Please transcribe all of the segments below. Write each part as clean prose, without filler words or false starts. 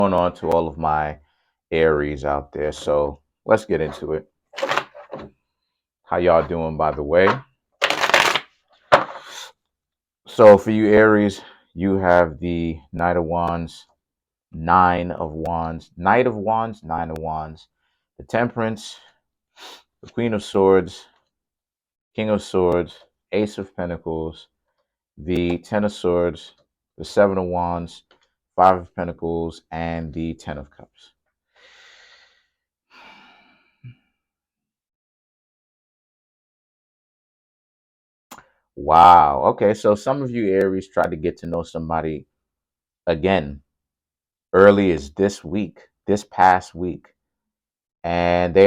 Going on to all of my Aries out there. So let's get into it. How y'all doing, by the way? So for you Aries, you have the Knight of Wands, Nine of Wands, Knight of Wands, Nine of Wands, the Temperance, the Queen of Swords, King of Swords, Ace of Pentacles, the Ten of Swords, the Seven of Wands, Five of Pentacles, and the Ten of Cups. Wow. Okay, so some of you Aries tried to get to know somebody again early as this past week, and they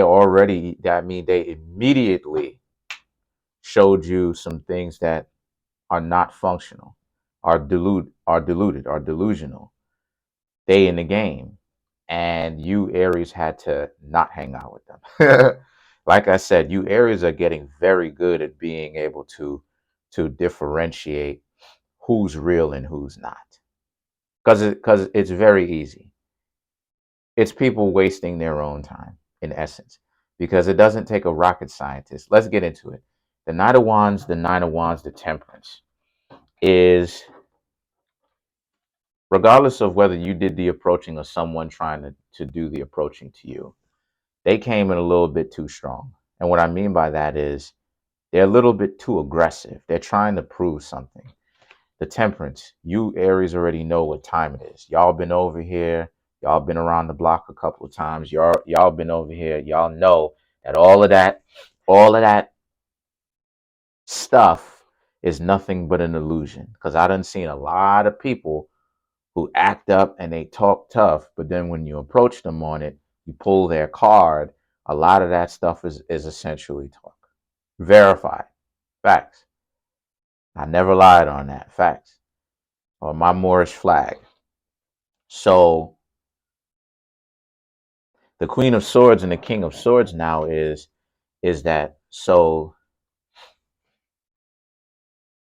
immediately showed you some things that are not functional, are delusional. They in the game, and you Aries had to not hang out with them. Like I said, you Aries are getting very good at being able to differentiate who's real and who's not, because it's very easy. It's people wasting their own time, in essence, because it doesn't take a rocket scientist. Let's get into it. The Knight of Wands, the Nine of Wands, the Temperance is, regardless of whether you did the approaching or someone trying to do the approaching to you, they came in a little bit too strong. And what I mean by that is they're a little bit too aggressive. They're trying to prove something. The Temperance, you Aries already know what time it is. Y'all been over here. Y'all been around the block a couple of times. Y'all been over here. Y'all know that all of that stuff is nothing but an illusion. Because I done seen a lot of people who act up and they talk tough, but then when you approach them on it, you pull their card. A lot of that stuff is essentially talk. Verified. Facts. I never lied on that. Facts. Or my Moorish flag. So the Queen of Swords and the King of Swords now is that, so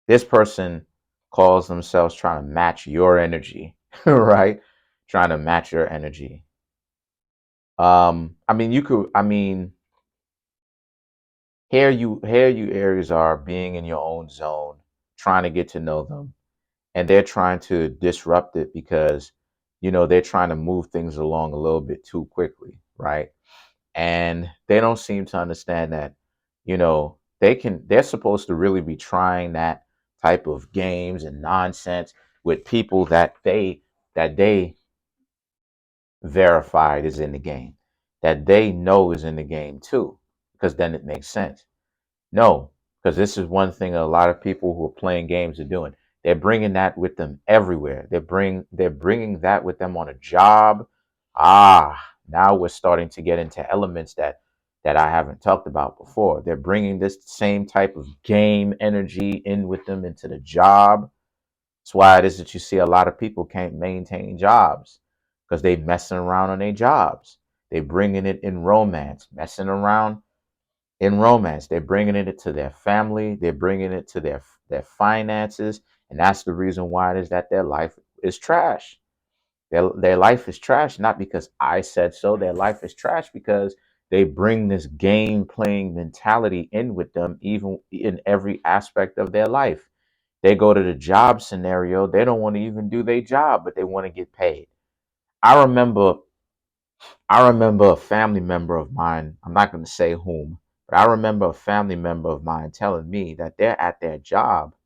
this person calls themselves trying to match your energy, right? Trying to match your energy. Here you Aries are being in your own zone, trying to get to know them, and they're trying to disrupt it because they're trying to move things along a little bit too quickly, right? And they don't seem to understand that they're supposed to really be trying that type of games and nonsense with people that they verified is in the game, that they know is in the game too, because then it makes sense. No, because this is one thing a lot of people who are playing games are doing. They're bringing that with them everywhere. They're bringing that with them on a job. Now we're starting to get into elements that I haven't talked about before. They're bringing this same type of game energy in with them into the job. That's why it is that you see a lot of people can't maintain jobs, because they messing around on their jobs. They bringing it in romance, messing around in romance. They're bringing it to their family. They're bringing it to their finances, and that's the reason why it is that their life is trash. Their life is trash, not because I said so. Their life is trash because they bring this game playing mentality in with them, even in every aspect of their life. They go to the job scenario. They don't want to even do their job, but they want to get paid. I remember I remember a family member of mine, I'm not going to say whom, but I remember a family member of mine telling me that they're at their job,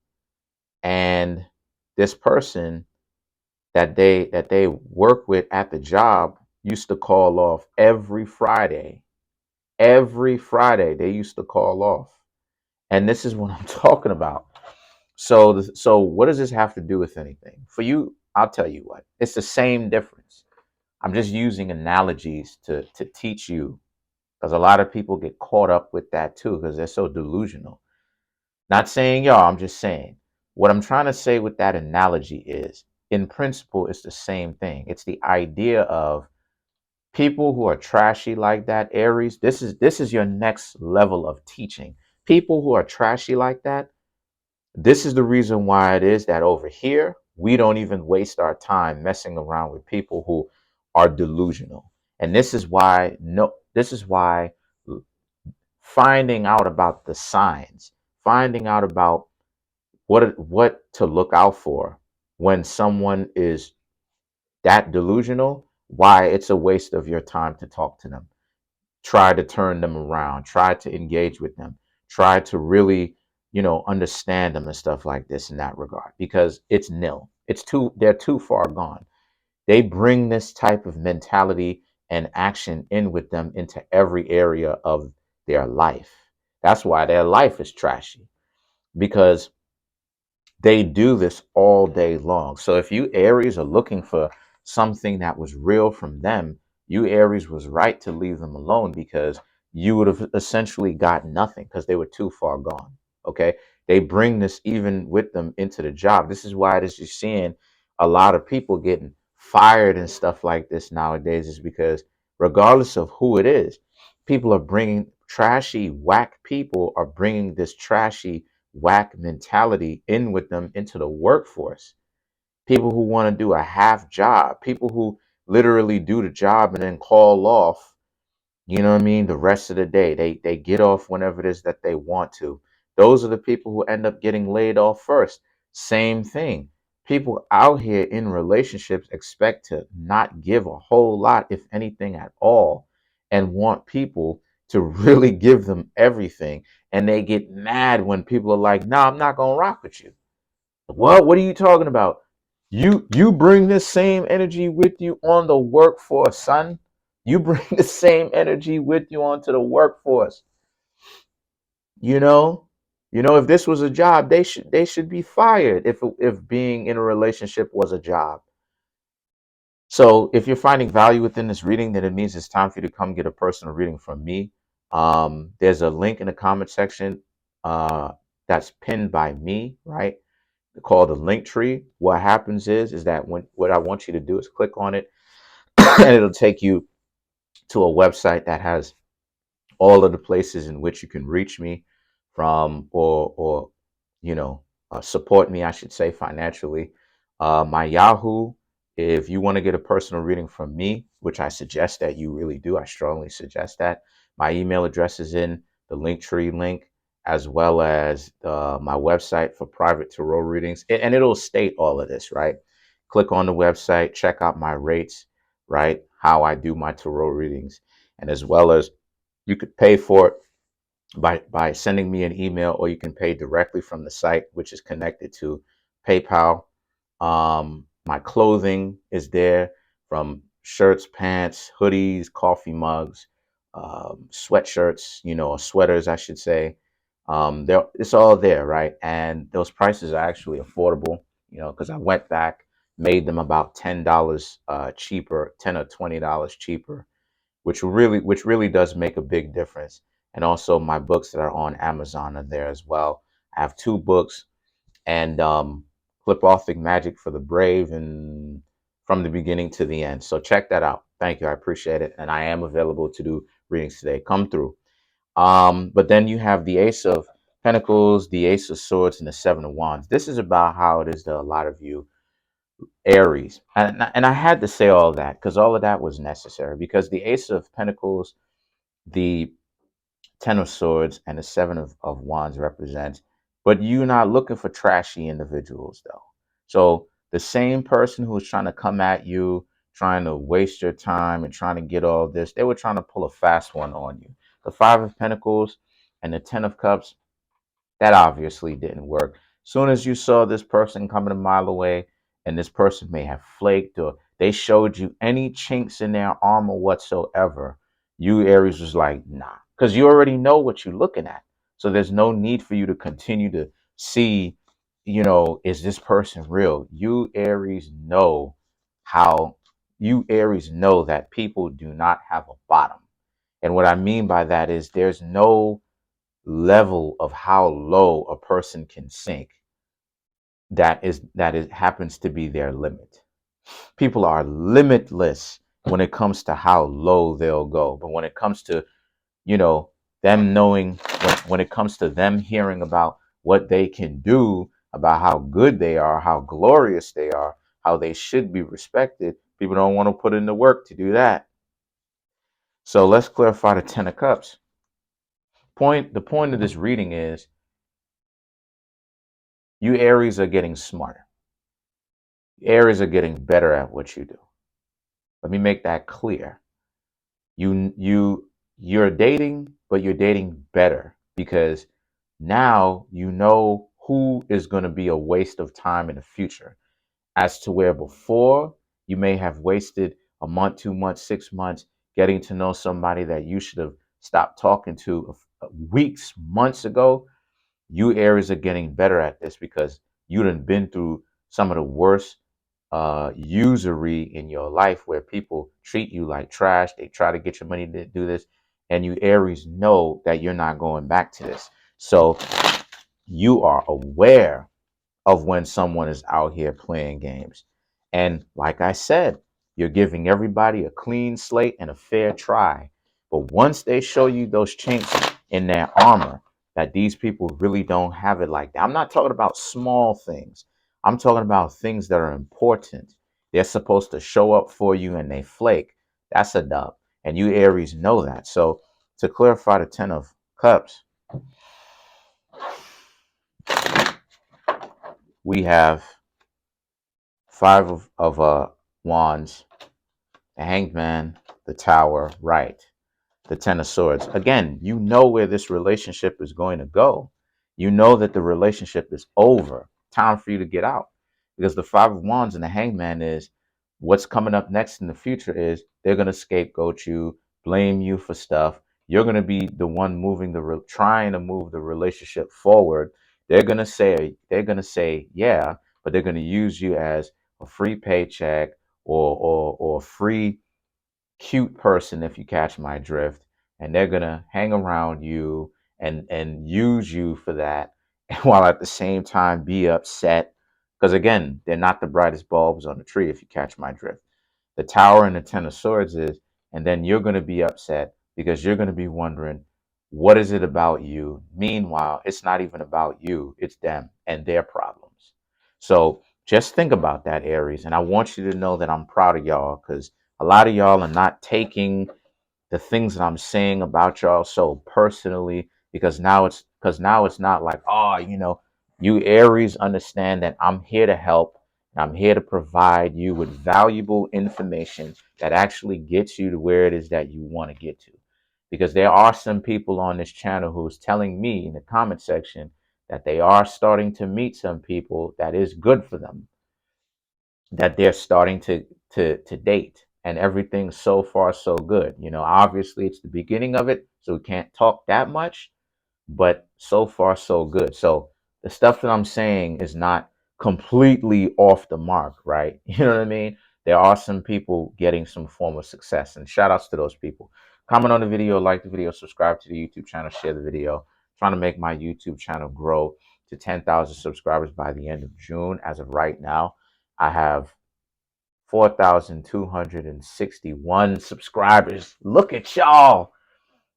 and this person that they work with at the job used to call off every Friday. Every Friday they used to call off. And this is what I'm talking about. So what does this have to do with anything? For you, I'll tell you what. It's the same difference. I'm just using analogies to teach you, because a lot of people get caught up with that too because they're so delusional. Not saying y'all, I'm just saying what I'm trying to say with that analogy is, in principle, it's the same thing. It's the idea of people who are trashy like that, Aries. This is your next level of teaching. People who are trashy like that, this is the reason why it is that over here we don't even waste our time messing around with people are delusional. And this is why finding out about the signs, finding out about what to look out for when someone is that delusional, why it's a waste of your time to talk to them. Try to turn them around, try to engage with them, try to really, understand them and stuff like this in that regard, because it's nil. They're too far gone. They bring this type of mentality and action in with them into every area of their life. That's why their life is trashy, because they do this all day long. So if you Aries are looking for something that was real from them, you Aries was right to leave them alone, because you would have essentially got nothing, because they were too far gone. Okay. They bring this even with them into the job. This is why you're seeing a lot of people getting fired and stuff like this nowadays, is because regardless of who it is, people are bringing trashy, whack people are bringing this trashy, whack mentality in with them into the workforce. People who want to do a half job, people who literally do the job and then call off, you know what I mean, the rest of the day. They get off whenever it is that they want to. Those are the people who end up getting laid off first. Same thing. People out here in relationships expect to not give a whole lot, if anything at all, and want people to really give them everything. And they get mad when people are like, "No, I'm not gonna rock with you." What are you talking about? You bring this same energy with you on the workforce, son. You bring the same energy with you onto the workforce. You know, if this was a job, they should be fired if being in a relationship was a job. So if you're finding value within this reading, then it means it's time for you to come get a personal reading from me. There's a link in the comment section that's pinned by me, right? Called the link tree. What happens is that what I want you to do is click on it, and it'll take you to a website that has all of the places in which you can reach me from, or support me, I should say, financially. My Yahoo, if you want to get a personal reading from me, which I suggest that you really do, I strongly suggest that. My email address is in the link tree link, as well as my website for private tarot readings, and it'll state all of this, right? Click on the website, check out my rates, right? How I do my tarot readings, and as well as you could pay for it by sending me an email, or you can pay directly from the site, which is connected to PayPal. My clothing is there, from shirts, pants, hoodies, coffee mugs, sweatshirts, or sweaters, I should say. It's all there, right? And those prices are actually affordable, because I went back, made them about $10 cheaper, $10 or $20 cheaper, which really does make a big difference. And also my books that are on Amazon are there as well. I have two books, and Clipothic Magic for the Brave, and From the Beginning to the End. So check that out. Thank you. I appreciate it. And I am available to do readings today. Come through. But then you have the Ace of Pentacles, the Ace of Swords, and the Seven of Wands. This is about how it is to a lot of you Aries. And I had to say all that because all of that was necessary, because the Ace of Pentacles, the Ten of Swords, and the Seven of Wands represents, but you're not looking for trashy individuals, though. So the same person who was trying to come at you, trying to waste your time and trying to get all this, they were trying to pull a fast one on you. The Five of Pentacles and the Ten of Cups, that obviously didn't work. Soon as you saw this person coming a mile away, and this person may have flaked, or they showed you any chinks in their armor whatsoever, you Aries was like, nah, because you already know what you're looking at. So there's no need for you to continue to see, is this person real? You Aries know that people do not have a bottom. And what I mean by that is there's no level of how low a person can sink that happens to be their limit. People are limitless when it comes to how low they'll go, but when it comes to them knowing, when it comes to them hearing about what they can do, about how good they are, how glorious they are, how they should be respected, People don't want to put in the work to do that. So let's clarify the Ten of Cups. The point of this reading is you Aries are getting smarter. Aries are getting better at what you do. Let me make that clear. You're dating, but you're dating better because now you know who is going to be a waste of time in the future. As to where before you may have wasted a month, 2 months, 6 months getting to know somebody that you should have stopped talking to weeks, months ago. You Aries are getting better at this because you done been through some of the worst usury in your life where people treat you like trash. They try to get your money to do this, and you Aries know that you're not going back to this. So you are aware of when someone is out here playing games. And like I said, you're giving everybody a clean slate and a fair try. But once they show you those chinks in their armor, that these people really don't have it like that. I'm not talking about small things. I'm talking about things that are important. They're supposed to show up for you and they flake. That's a dub. And you Aries know that. So to clarify the Ten of Cups, we have Five of Wands, the Hanged Man, the Tower, right? The Ten of Swords. Again, you know where this relationship is going to go. You know that the relationship is over. Time for you to get out. Because the Five of Wands and the Hanged Man is what's coming up next in the future is they're going to scapegoat you, blame you for stuff. You're going to be the one trying to move the relationship forward. They're going to say, yeah, but they're going to use you as a free paycheck or free cute person, if you catch my drift, and they're gonna hang around you and use you for that, while at the same time be upset because again, they're not the brightest bulbs on the tree, if you catch my drift. The Tower and the Ten of Swords is, and then you're gonna be upset because you're gonna be wondering, what is it about you? Meanwhile, it's not even about you, it's them and their problems. So just think about that, Aries, and I want you to know that I'm proud of y'all because a lot of y'all are not taking the things that I'm saying about y'all so personally because now it's not like, oh, you Aries understand that I'm here to help and I'm here to provide you with valuable information that actually gets you to where it is that you want to get to. Because there are some people on this channel who's telling me in the comment section that they are starting to meet some people that is good for them, that they're starting to date, and everything's so far so good. Obviously it's the beginning of it, so we can't talk that much, but so far so good. So the stuff that I'm saying is not completely off the mark, right? You know what I mean? There are some people getting some form of success, and shout outs to those people. Comment on the video, like the video, subscribe to the YouTube channel, share the video. Trying to make my YouTube channel grow to 10,000 subscribers by the end of June. As of right now, I have 4,261 subscribers. Look at y'all.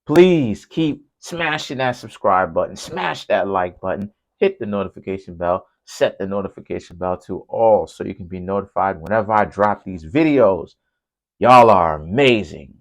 Please keep smashing that subscribe button, smash that like button, hit the notification bell, set the notification bell to all so you can be notified whenever I drop these videos. Y'all are amazing.